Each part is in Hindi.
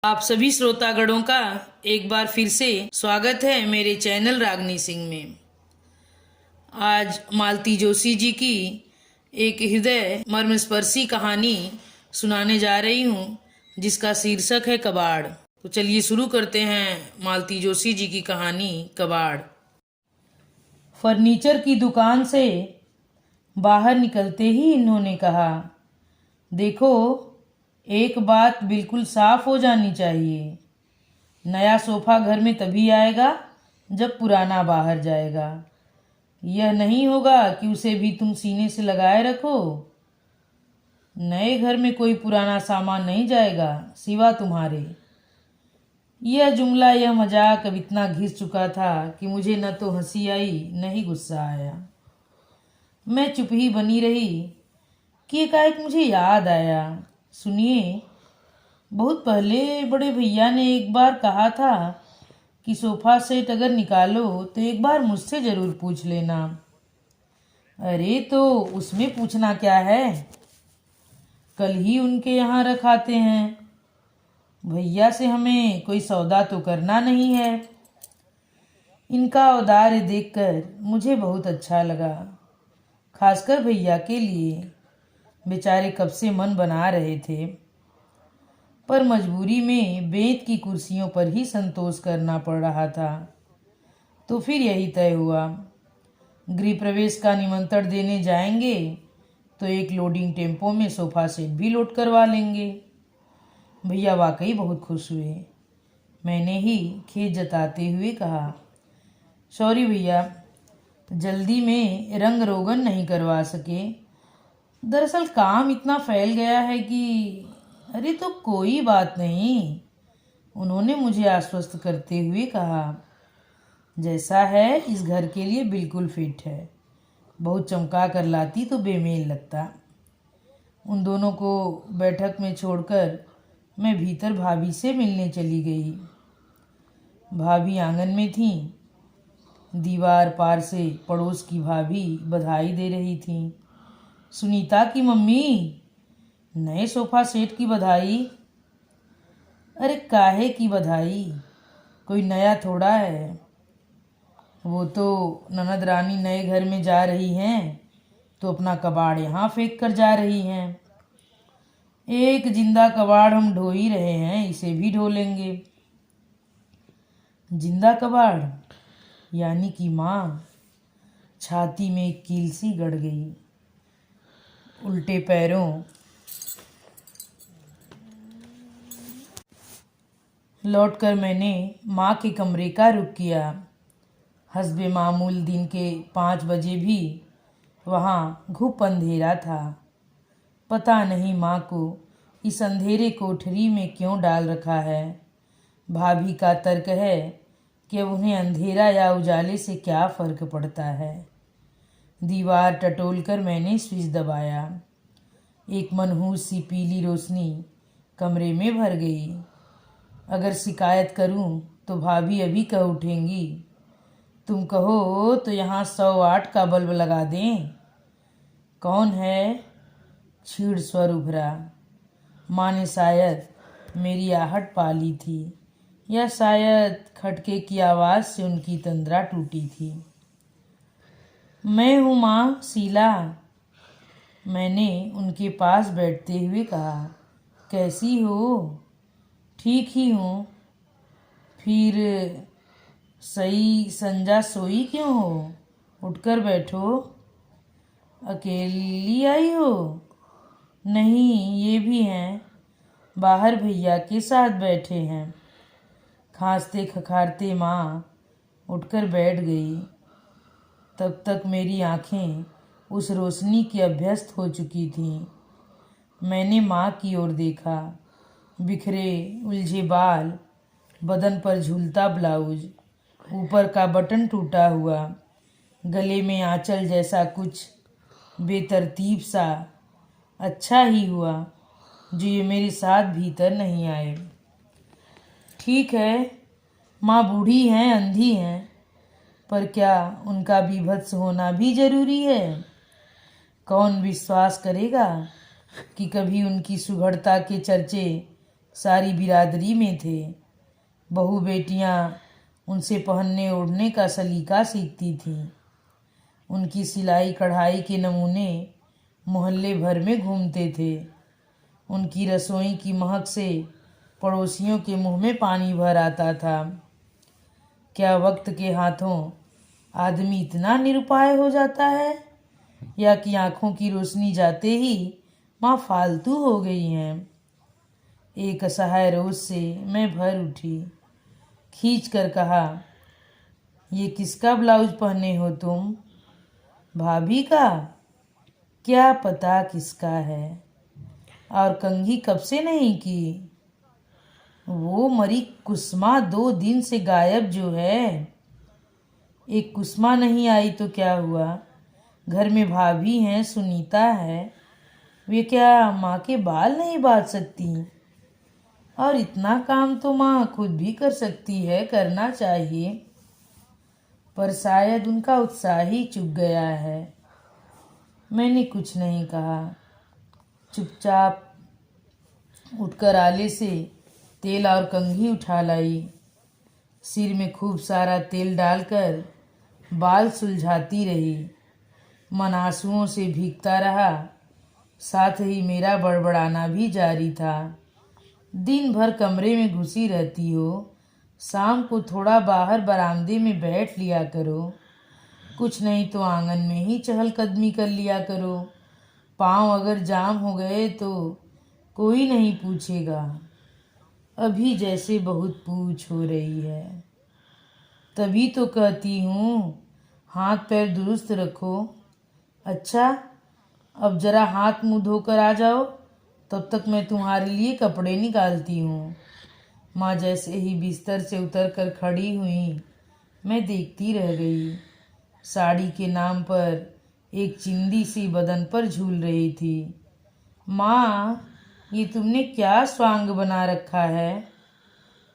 आप सभी श्रोतागणों का एक बार फिर से स्वागत है मेरे चैनल रागनी सिंह में। आज मालती जोशी जी की एक हृदय मर्मस्पर्शी कहानी सुनाने जा रही हूँ, जिसका शीर्षक है कबाड़। तो चलिए शुरू करते हैं मालती जोशी जी की कहानी कबाड़। फर्नीचर की दुकान से बाहर निकलते ही इन्होंने कहा, देखो, एक बात बिल्कुल साफ हो जानी चाहिए। नया सोफा घर में तभी आएगा जब पुराना बाहर जाएगा। यह नहीं होगा कि उसे भी तुम सीने से लगाए रखो। नए घर में कोई पुराना सामान नहीं जाएगा सिवा तुम्हारे। यह जुमला, यह मजाक अब इतना घिस चुका था कि मुझे न तो हंसी आई न ही गुस्सा आया। मैं चुप ही बनी रही कि एकाएक मुझे याद आया, सुनिए, बहुत पहले बड़े भैया ने एक बार कहा था कि सोफा सेट अगर निकालो तो एक बार मुझसे ज़रूर पूछ लेना। अरे तो उसमें पूछना क्या है, कल ही उनके यहाँ रखाते हैं। भैया से हमें कोई सौदा तो करना नहीं है। इनका औदार्य देखकर मुझे बहुत अच्छा लगा, खासकर भैया के लिए। बेचारे कब से मन बना रहे थे, पर मजबूरी में बेंत की कुर्सियों पर ही संतोष करना पड़ रहा था। तो फिर यही तय हुआ, गृह प्रवेश का निमंत्रण देने जाएंगे तो एक लोडिंग टेम्पो में सोफा सेट भी लोड करवा लेंगे। भैया वाकई बहुत खुश हुए। मैंने ही खेत जताते हुए कहा, सॉरी भैया, जल्दी में रंग रोगन नहीं करवा सके। दरअसल काम इतना फैल गया है कि। अरे तो कोई बात नहीं, उन्होंने मुझे आश्वस्त करते हुए कहा। जैसा है इस घर के लिए बिल्कुल फिट है। बहुत चमका कर लाती तो बेमेल लगता। उन दोनों को बैठक में छोड़कर मैं भीतर भाभी से मिलने चली गई। भाभी आंगन में थीं। दीवार पार से पड़ोस की भाभी बधाई दे रही थीं। सुनीता की मम्मी, नए सोफा सेट की बधाई। अरे काहे की बधाई, कोई नया थोड़ा है। वो तो ननद रानी नए घर में जा रही हैं तो अपना कबाड़ यहाँ फेंक कर जा रही हैं। एक जिंदा कबाड़ हम ढो ही रहे हैं, इसे भी ढो लेंगे। जिंदा कबाड़ यानी कि माँ। छाती में एक कील सी गड़ गई। उल्टे पैरों लौटकर मैंने माँ के कमरे का रुख किया। हस्बे मामूल दिन के 5 बजे भी वहाँ घुप अंधेरा था। पता नहीं माँ को इस अंधेरे कोठरी में क्यों डाल रखा है। भाभी का तर्क है कि अब उन्हें अंधेरा या उजाले से क्या फ़र्क पड़ता है। दीवार टटोलकर मैंने स्विच दबाया। एक मनहूस सी पीली रोशनी कमरे में भर गई। अगर शिकायत करूं तो भाभी अभी कह उठेंगी, तुम कहो तो यहाँ 108 का बल्ब लगा दें। कौन है? छीड़ स्वर उभरा। माँ ने शायद मेरी आहट पा ली थी, या शायद खटके की आवाज़ से उनकी तंद्रा टूटी थी। मैं हूँ माँ, शीला, मैंने उनके पास बैठते हुए कहा। कैसी हो? ठीक ही हूँ। फिर सही संजा सोई क्यों हो? उठकर बैठो। अकेली आई हो? नहीं, ये भी हैं, बाहर भैया के साथ बैठे हैं। खांसते खखारते माँ उठकर बैठ गई। तब तक मेरी आंखें उस रोशनी की अभ्यस्त हो चुकी थीं। मैंने माँ की ओर देखा। बिखरे उलझे बाल, बदन पर झूलता ब्लाउज, ऊपर का बटन टूटा हुआ, गले में आंचल जैसा कुछ बेतरतीब सा। अच्छा ही हुआ जो ये मेरे साथ भीतर नहीं आए। ठीक है, माँ बूढ़ी हैं, अंधी हैं, पर क्या उनका बीभत्स होना भी जरूरी है? कौन विश्वास करेगा कि कभी उनकी सुघड़ता के चर्चे सारी बिरादरी में थे। बहू बेटियां उनसे पहनने ओढ़ने का सलीका सीखती थीं। उनकी सिलाई कढ़ाई के नमूने मोहल्ले भर में घूमते थे। उनकी रसोई की महक से पड़ोसियों के मुंह में पानी भर आता था। क्या वक्त के हाथों आदमी इतना निरुपाय हो जाता है, या कि आंखों की रोशनी जाते ही माँ फालतू हो गई हैं। एक असहाय रोज से मैं भर उठी। खींच कर कहा, ये किसका ब्लाउज पहने हो तुम? भाभी का? क्या पता किसका है। और कंघी कब से नहीं की? वो मरी कुसुमा 2 दिन से गायब जो है। एक कुसुमा नहीं आई तो क्या हुआ? घर में भाभी हैं, सुनीता है, वे क्या माँ के बाल नहीं बांध सकती? और इतना काम तो माँ खुद भी कर सकती है, करना चाहिए। पर शायद उनका उत्साह ही चुक गया है। मैंने कुछ नहीं कहा। चुपचाप उठकर आले से तेल और कंघी उठा लाई। सिर में खूब सारा तेल डालकर बाल सुलझाती रही। मन आंसुओं से भीगता रहा, साथ ही मेरा बड़बड़ाना भी जारी था। दिन भर कमरे में घुसी रहती हो, शाम को थोड़ा बाहर बरामदे में बैठ लिया करो। कुछ नहीं तो आंगन में ही चहलकदमी कर लिया करो। पाँव अगर जाम हो गए तो कोई नहीं पूछेगा। अभी जैसे बहुत पूछ हो रही है। तभी तो कहती हूँ हाथ पैर दुरुस्त रखो। अच्छा, अब जरा हाथ मुंह धोकर आ जाओ, तब तक मैं तुम्हारे लिए कपड़े निकालती हूँ। माँ जैसे ही बिस्तर से उतरकर खड़ी हुई, मैं देखती रह गई। साड़ी के नाम पर एक चिंदी सी बदन पर झूल रही थी। माँ, ये तुमने क्या स्वांग बना रखा है?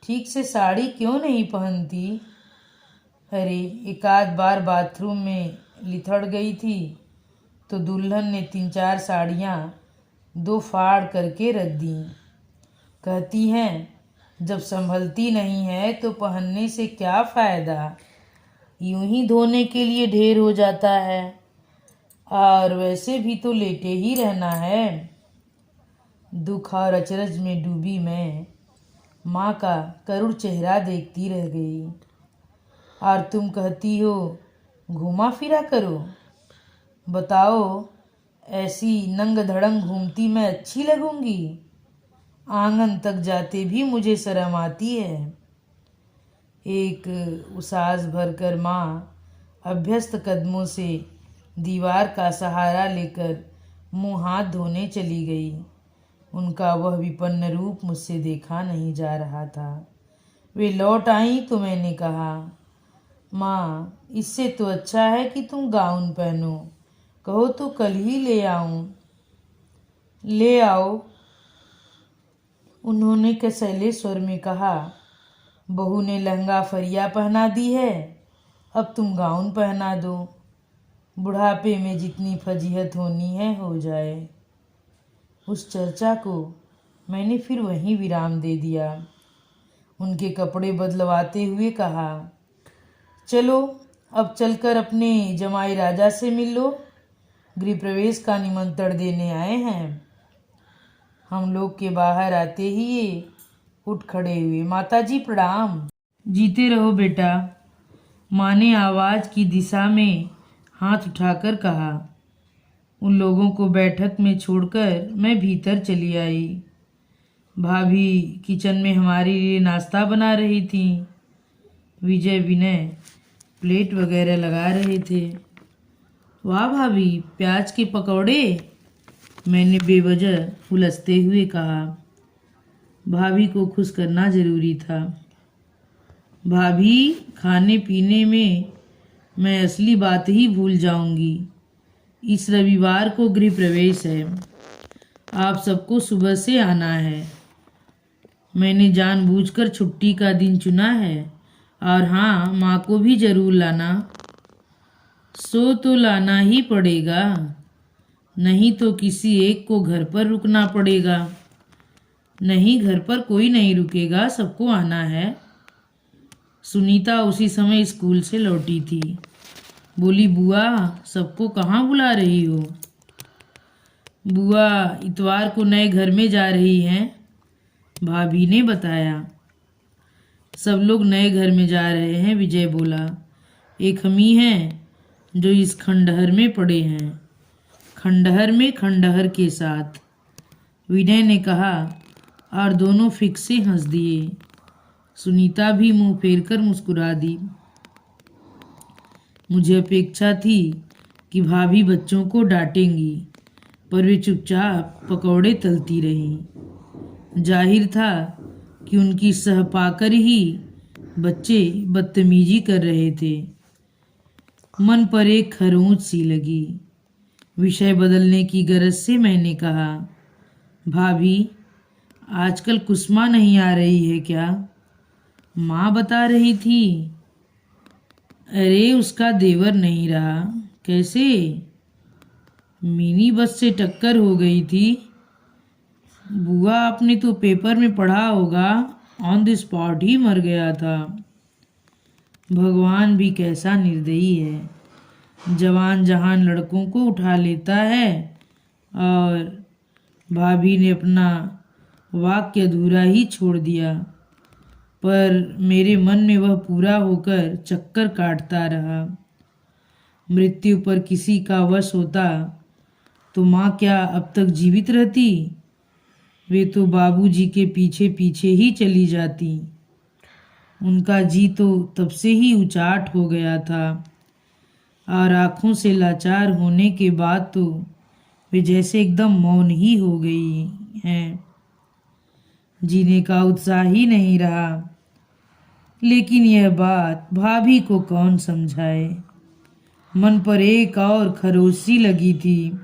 ठीक से साड़ी क्यों नहीं पहनती? अरे, एक आध बार बाथरूम में लिथड़ गई थी तो दुल्हन ने 3-4 साड़ियाँ 2 फाड़ करके रख दी। कहती हैं, जब संभलती नहीं है तो पहनने से क्या फ़ायदा, यूं ही धोने के लिए ढेर हो जाता है। और वैसे भी तो लेटे ही रहना है। दुख और अचरज में डूबी मैं माँ का करुण चेहरा देखती रह गई। और तुम कहती हो घूमा फिरा करो। बताओ, ऐसी नंग धड़ंग घूमती मैं अच्छी लगूंगी? आंगन तक जाते भी मुझे शर्म आती है। एक उसास भरकर माँ अभ्यस्त कदमों से दीवार का सहारा लेकर मुंह हाथ धोने चली गई। उनका वह विपन्न रूप मुझसे देखा नहीं जा रहा था। वे लौट आई तो मैंने कहा, माँ, इससे तो अच्छा है कि तुम गाउन पहनो। कहो तो कल ही ले आऊं। ले आओ, उन्होंने कसैले स्वर में कहा। बहू ने लहंगा फरिया पहना दी है, अब तुम गाउन पहना दो। बुढ़ापे में जितनी फजीहत होनी है हो जाए। उस चर्चा को मैंने फिर वहीं विराम दे दिया। उनके कपड़े बदलवाते हुए कहा, चलो अब चलकर अपने जमाई राजा से मिल लो। गृह प्रवेश का निमंत्रण देने आए हैं। हम लोग के बाहर आते ही ये उठ खड़े हुए। माताजी प्रणाम। जीते रहो बेटा, माँ ने आवाज़ की दिशा में हाथ उठाकर कहा। उन लोगों को बैठक में छोड़कर मैं भीतर चली आई। भाभी किचन में हमारे लिए नाश्ता बना रही थी। विजय विनय प्लेट वगैरह लगा रहे थे। वाह भाभी, प्याज के पकौड़े, मैंने बेवजह उलझते हुए कहा। भाभी को खुश करना जरूरी था। भाभी, खाने पीने में मैं असली बात ही भूल जाऊंगी। इस रविवार को गृह प्रवेश है। आप सबको सुबह से आना है। मैंने जानबूझकर छुट्टी का दिन चुना है। और हाँ, माँ को भी जरूर लाना। सो तो लाना ही पड़ेगा, नहीं तो किसी एक को घर पर रुकना पड़ेगा। नहीं, घर पर कोई नहीं रुकेगा, सबको आना है। सुनीता उसी समय स्कूल से लौटी थी। बोली, बुआ सबको कहाँ बुला रही हो? बुआ इतवार को नए घर में जा रही हैं, भाभी ने बताया। सब लोग नए घर में जा रहे हैं, विजय बोला। एक हम ही हैं जो इस खंडहर में पड़े हैं, खंडहर में खंडहर के साथ, विनय ने कहा और दोनों फिक से हंस दिए। सुनीता भी मुंह फेरकर मुस्कुरा दी। मुझे अपेक्षा थी कि भाभी बच्चों को डांटेंगी, पर वे चुपचाप पकौड़े तलती रहीं। जाहिर था कि उनकी सह पाकर ही बच्चे बदतमीजी कर रहे थे। मन पर एक खरोंच सी लगी। विषय बदलने की गरज से मैंने कहा, भाभी आजकल कुसुमा नहीं आ रही है क्या? माँ बता रही थी। अरे उसका देवर नहीं रहा। कैसे? मिनी बस से टक्कर हो गई थी। बुआ आपने तो पेपर में पढ़ा होगा, ऑन द स्पॉट ही मर गया था। भगवान भी कैसा निर्दयी है, जवान जहान लड़कों को उठा लेता है। और भाभी ने अपना वाक्य अधूरा ही छोड़ दिया, पर मेरे मन में वह पूरा होकर चक्कर काटता रहा। मृत्यु पर किसी का वश होता तो माँ क्या अब तक जीवित रहती? वे तो बाबूजी के पीछे पीछे ही चली जाती। उनका जी तो तब से ही उचाट हो गया था, और आँखों से लाचार होने के बाद तो वे जैसे एकदम मौन ही हो गई हैं। जीने का उत्साह ही नहीं रहा। लेकिन यह बात भाभी को कौन समझाए? मन पर एक और खरोंच लगी थी,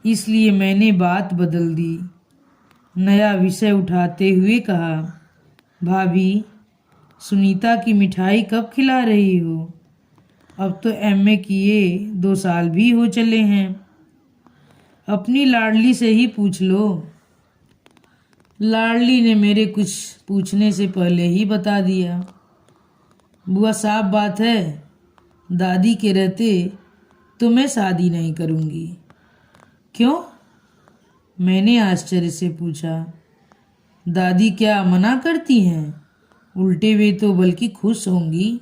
इसलिए मैंने बात बदल दी। नया विषय उठाते हुए कहा, भाभी सुनीता की मिठाई कब खिला रही हो? अब तो एमए किए 2 साल भी हो चले हैं। अपनी लाडली से ही पूछ लो। लाडली ने मेरे कुछ पूछने से पहले ही बता दिया। बुआ साफ बात है, दादी के रहते तो मैं शादी नहीं करूँगी। क्यों? मैंने आश्चर्य से पूछा। दादी क्या मना करती हैं? उल्टे वे तो बल्कि खुश होंगी।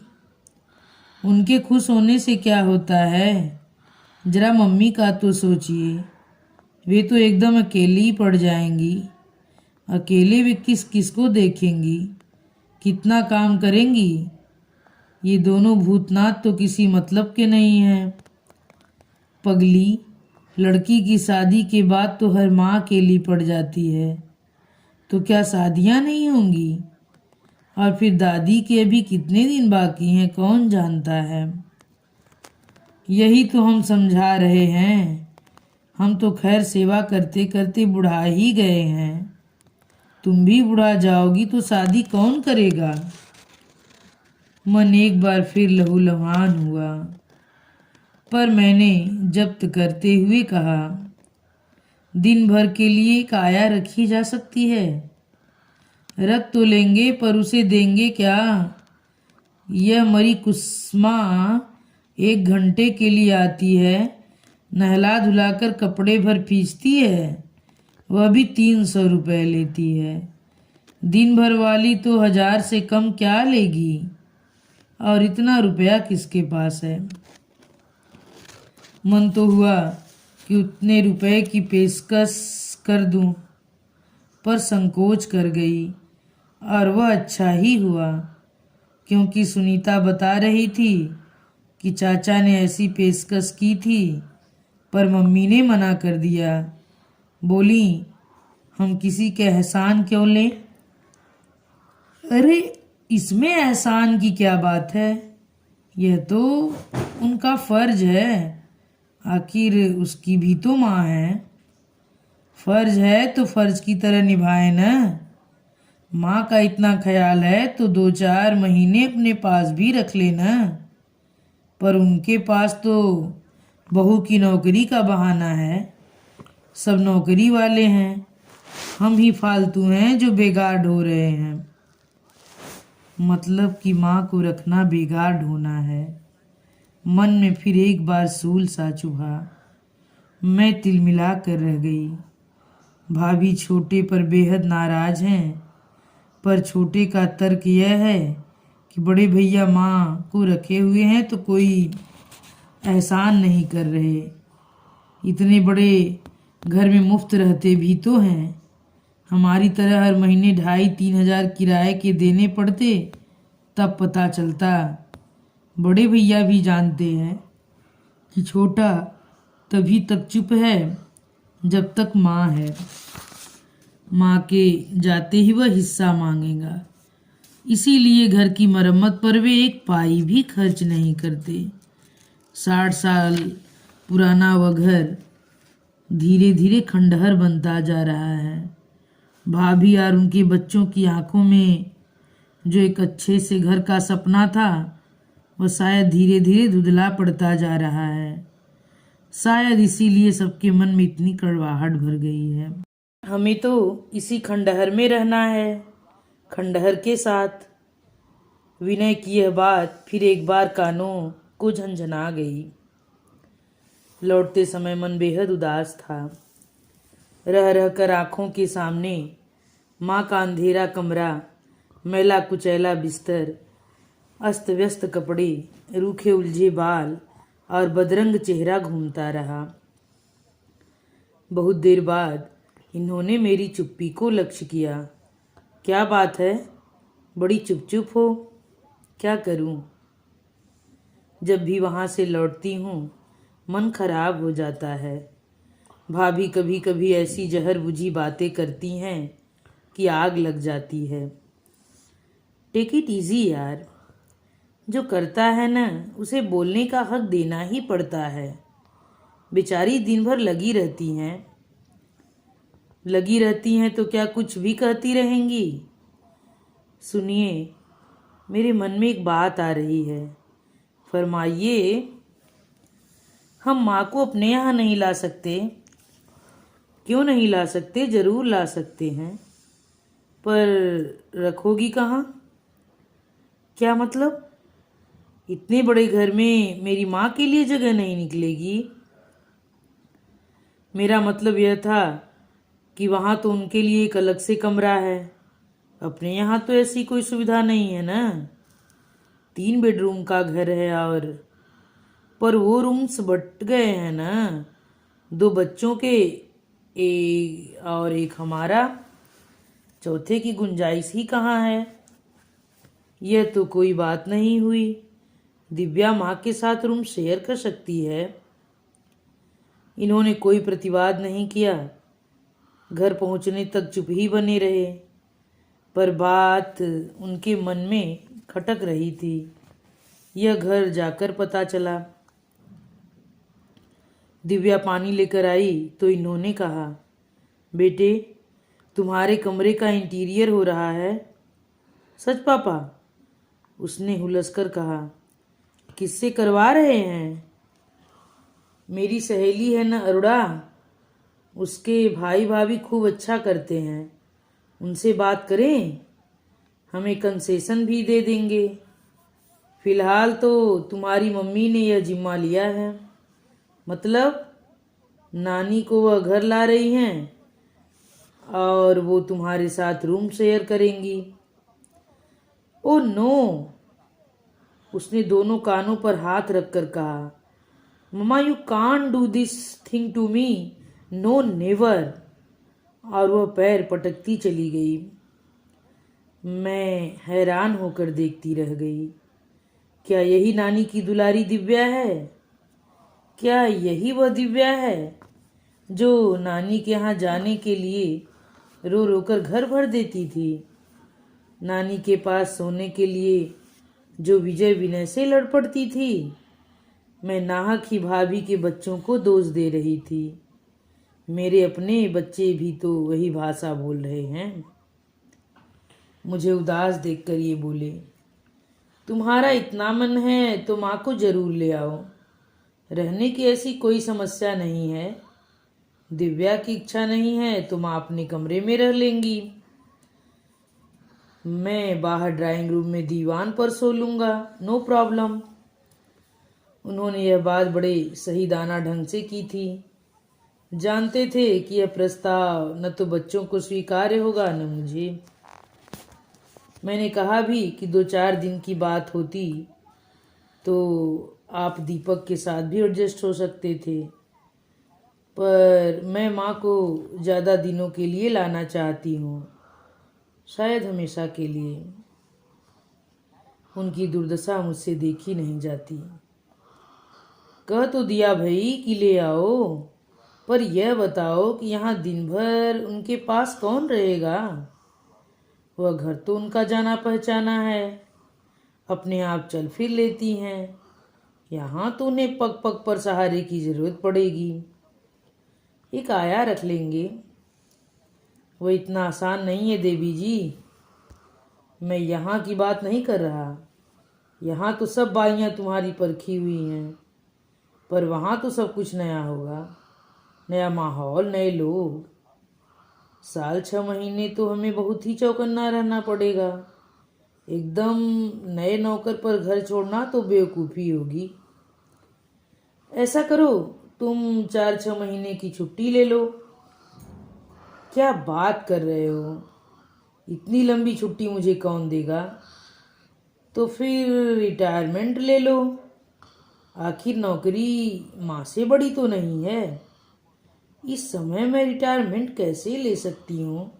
उनके खुश होने से क्या होता है? जरा मम्मी का तो सोचिए, वे तो एकदम अकेली पड़ जाएंगी। अकेले वे किस किस को देखेंगी, कितना काम करेंगी? ये दोनों भूतनाथ तो किसी मतलब के नहीं हैं। पगली लड़की की शादी के बाद तो हर माँ अकेली पड़ जाती है, तो क्या शादियाँ नहीं होंगी? और फिर दादी के अभी कितने दिन बाकी हैं कौन जानता है। यही तो हम समझा रहे हैं। हम तो खैर सेवा करते करते बुढ़ा ही गए हैं। तुम भी बुढ़ा जाओगी तो शादी कौन करेगा? मन एक बार फिर लहूलुहान हुआ, पर मैंने जब्त करते हुए कहा, दिन भर के लिए काया रखी जा सकती है। रख तो लेंगे, पर उसे देंगे क्या? यह मरी कुसुमा 1 घंटे के लिए आती है, नहला धुलाकर कपड़े भर खींचती है, वह भी 300 रुपये लेती है। दिन भर वाली तो 1000 से कम क्या लेगी? और इतना रुपया किसके पास है? मन तो हुआ कि उतने रुपए की पेशकश कर दूं, पर संकोच कर गई। और वह अच्छा ही हुआ, क्योंकि सुनीता बता रही थी कि चाचा ने ऐसी पेशकश की थी, पर मम्मी ने मना कर दिया। बोली, हम किसी के एहसान क्यों लें? अरे इसमें एहसान की क्या बात है? यह तो उनका फर्ज है, आखिर उसकी भी तो माँ है। फर्ज है तो फर्ज की तरह निभाए ना। माँ का इतना ख्याल है तो 2-4 महीने अपने पास भी रख लेना। पर उनके पास तो बहू की नौकरी का बहाना है। सब नौकरी वाले हैं, हम ही फालतू हैं जो बेगार ढो रहे हैं। मतलब कि माँ को रखना बेगार ढोना है। मन में फिर एक बार सूल सा चुभा। मैं तिलमिला कर रह गई। भाभी छोटे पर बेहद नाराज हैं, पर छोटे का तर्क यह है कि बड़े भैया माँ को रखे हुए हैं तो कोई एहसान नहीं कर रहे। इतने बड़े घर में मुफ्त रहते भी तो हैं। हमारी तरह हर महीने 2,500-3,000 किराए के देने पड़ते, तब पता चलता। बड़े भैया भी जानते हैं कि छोटा तभी तक चुप है जब तक माँ है। माँ के जाते ही वह हिस्सा मांगेगा। इसीलिए घर की मरम्मत पर वे एक पाई भी खर्च नहीं करते। 60 साल पुराना वह घर धीरे धीरे खंडहर बनता जा रहा है। भाभी और उनके बच्चों की आंखों में जो एक अच्छे से घर का सपना था, वह शायद धीरे धीरे धुंधला पड़ता जा रहा है। शायद इसीलिए सबके मन में इतनी कड़वाहट भर गई है। हमें तो इसी खंडहर में रहना है, खंडहर के साथ। विनय की यह बात फिर एक बार कानों को झंझना गई। लौटते समय मन बेहद उदास था। रह रह कर आंखों के सामने माँ का अंधेरा कमरा, मैला कुचैला बिस्तर, अस्त व्यस्त कपड़े, रूखे उलझे बाल और बदरंग चेहरा घूमता रहा। बहुत देर बाद इन्होंने मेरी चुप्पी को लक्ष्य किया। क्या बात है, बड़ी चुप चुप हो? क्या करूं? जब भी वहां से लौटती हूँ मन खराब हो जाता है। भाभी कभी कभी ऐसी जहर बुझी बातें करती हैं कि आग लग जाती है। टेक इट इजी यार। जो करता है ना, उसे बोलने का हक देना ही पड़ता है। बेचारी दिन भर लगी रहती हैं तो क्या कुछ भी कहती रहेंगी? सुनिए, मेरे मन में एक बात आ रही है। फरमाइए। हम माँ को अपने यहाँ नहीं ला सकते? क्यों नहीं ला सकते? जरूर ला सकते हैं, पर रखोगी कहाँ? क्या मतलब? इतने बड़े घर में मेरी माँ के लिए जगह नहीं निकलेगी? मेरा मतलब यह था कि वहाँ तो उनके लिए एक अलग से कमरा है। अपने यहाँ तो ऐसी कोई सुविधा नहीं है ना। 3 बेडरूम का घर है और पर वो रूम्स बट गए हैं ना। 2 बच्चों के और एक हमारा। चौथे की गुंजाइश ही कहाँ है? यह तो कोई बात नहीं हुई। दिव्या माँ के साथ रूम शेयर कर सकती है। इन्होंने कोई प्रतिवाद नहीं किया। घर पहुंचने तक चुप ही बने रहे, पर बात उनके मन में खटक रही थी। यह घर जाकर पता चला। दिव्या पानी लेकर आई तो इन्होंने कहा, बेटे, तुम्हारे कमरे का इंटीरियर हो रहा है। सच पापा? उसने हुलसकर कहा। किससे करवा रहे हैं? मेरी सहेली है न अरुणा, उसके भाई भाभी खूब अच्छा करते हैं। उनसे बात करें, हमें कंसेशन भी दे देंगे। फिलहाल तो तुम्हारी मम्मी ने यह जिम्मा लिया है। मतलब नानी को वह घर ला रही हैं और वो तुम्हारे साथ रूम शेयर करेंगी। Oh no! उसने दोनों कानों पर हाथ रखकर कहा, mama you can't do this thing to me. No never. और वह पैर पटकती चली गई। मैं हैरान होकर देखती रह गई। क्या यही नानी की दुलारी दिव्या है? क्या यही वह दिव्या है जो नानी के यहाँ जाने के लिए रो रो कर घर भर देती थी? नानी के पास सोने के लिए जो विजय विनय से लड़ पड़ती थी? मैं नाहक ही भाभी के बच्चों को दोष दे रही थी। मेरे अपने बच्चे भी तो वही भाषा बोल रहे हैं। मुझे उदास देखकर ये बोले, तुम्हारा इतना मन है तो माँ को जरूर ले आओ। रहने की ऐसी कोई समस्या नहीं है। दिव्या की इच्छा नहीं है तो माँ अपने कमरे में रह लेंगी, मैं बाहर ड्राइंग रूम में दीवान पर सो लूँगा, नो प्रॉब्लम। उन्होंने यह बात बड़े सही दाना ढंग से की थी। जानते थे कि यह प्रस्ताव न तो बच्चों को स्वीकार्य होगा न मुझे। मैंने कहा भी कि 2-4 दिन की बात होती तो आप दीपक के साथ भी एडजस्ट हो सकते थे, पर मैं माँ को ज़्यादा दिनों के लिए लाना चाहती हूँ, शायद हमेशा के लिए। उनकी दुर्दशा मुझसे देखी नहीं जाती। कह तो दिया भाई कि ले आओ, पर यह बताओ कि यहाँ दिन भर उनके पास कौन रहेगा? वह घर तो उनका जाना पहचाना है, अपने आप चल फिर लेती हैं। यहाँ तो उन्हें पग पग पर सहारे की जरूरत पड़ेगी। एक आया रख लेंगे। वह इतना आसान नहीं है देवी जी। मैं यहाँ की बात नहीं कर रहा। यहाँ तो सब बाइयाँ तुम्हारी परखी हुई हैं, पर वहाँ तो सब कुछ नया होगा, नया माहौल, नए लोग। साल 6 महीने तो हमें बहुत ही चौकन्ना रहना पड़ेगा। एकदम नए नौकर पर घर छोड़ना तो बेवकूफ़ी होगी। ऐसा करो, तुम 4-6 महीने की छुट्टी ले लो। क्या बात कर रहे हो? इतनी लंबी छुट्टी मुझे कौन देगा? तो फिर रिटायरमेंट ले लो। आखिर नौकरी माँ से बड़ी तो नहीं है। इस समय मैं रिटायरमेंट कैसे ले सकती हूँ?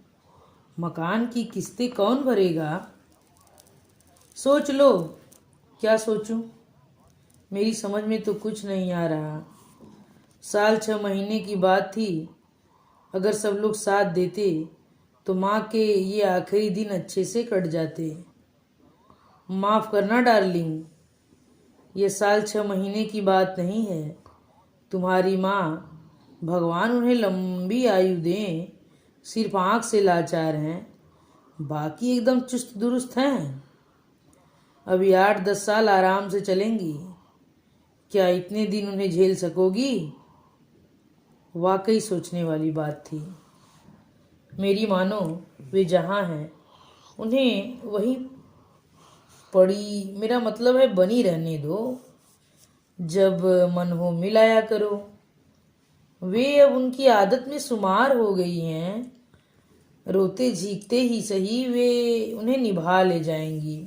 मकान की किस्तें कौन भरेगा? सोच लो। क्या सोचूं? मेरी समझ में तो कुछ नहीं आ रहा। साल 6 महीने की बात थी। अगर सब लोग साथ देते तो माँ के ये आखिरी दिन अच्छे से कट जाते। माफ़ करना डार्लिंग, ये साल 6 महीने की बात नहीं है। तुम्हारी माँ, भगवान उन्हें लंबी आयु दें, सिर्फ आँख से लाचार हैं, बाकी एकदम चुस्त दुरुस्त हैं। अभी 8-10 साल आराम से चलेंगी। क्या इतने दिन उन्हें झेल सकोगी? वाकई सोचने वाली बात थी। मेरी मानो वे जहाँ हैं उन्हें वहीं पड़ी, मेरा मतलब है बनी रहने दो। जब मन हो मिल आया करो। वे अब उनकी आदत में शुमार हो गई हैं। रोते झीकते ही सही वे उन्हें निभा ले जाएंगी।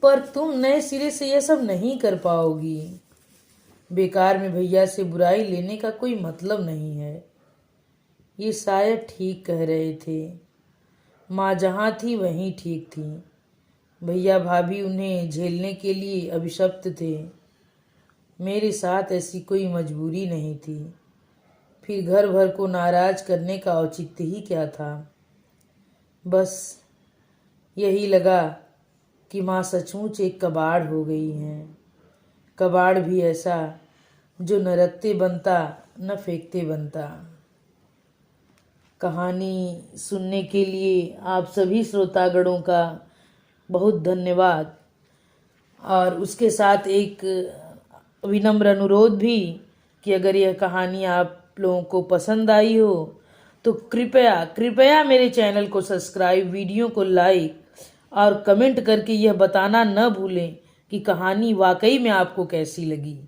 पर तुम नए सिरे से यह सब नहीं कर पाओगी। बेकार में भैया से बुराई लेने का कोई मतलब नहीं है। ये शायद ठीक कह रहे थे। माँ जहाँ थी वहीं ठीक थी। भैया भाभी उन्हें झेलने के लिए अभिशप्त थे। मेरे साथ ऐसी कोई मजबूरी नहीं थी। फिर घर भर को नाराज करने का औचित्य ही क्या था। बस यही लगा कि माँ सचमुच एक कबाड़ हो गई हैं। कबाड़ भी ऐसा जो न रखते बनता न फेंकते बनता। कहानी सुनने के लिए आप सभी श्रोतागणों का बहुत धन्यवाद। और उसके साथ एक विनम्र अनुरोध भी कि अगर यह कहानी आप लोगों को पसंद आई हो तो कृपया कृपया मेरे चैनल को सब्सक्राइब, वीडियो को लाइक और कमेंट करके यह बताना न भूलें कि कहानी वाकई में आपको कैसी लगी।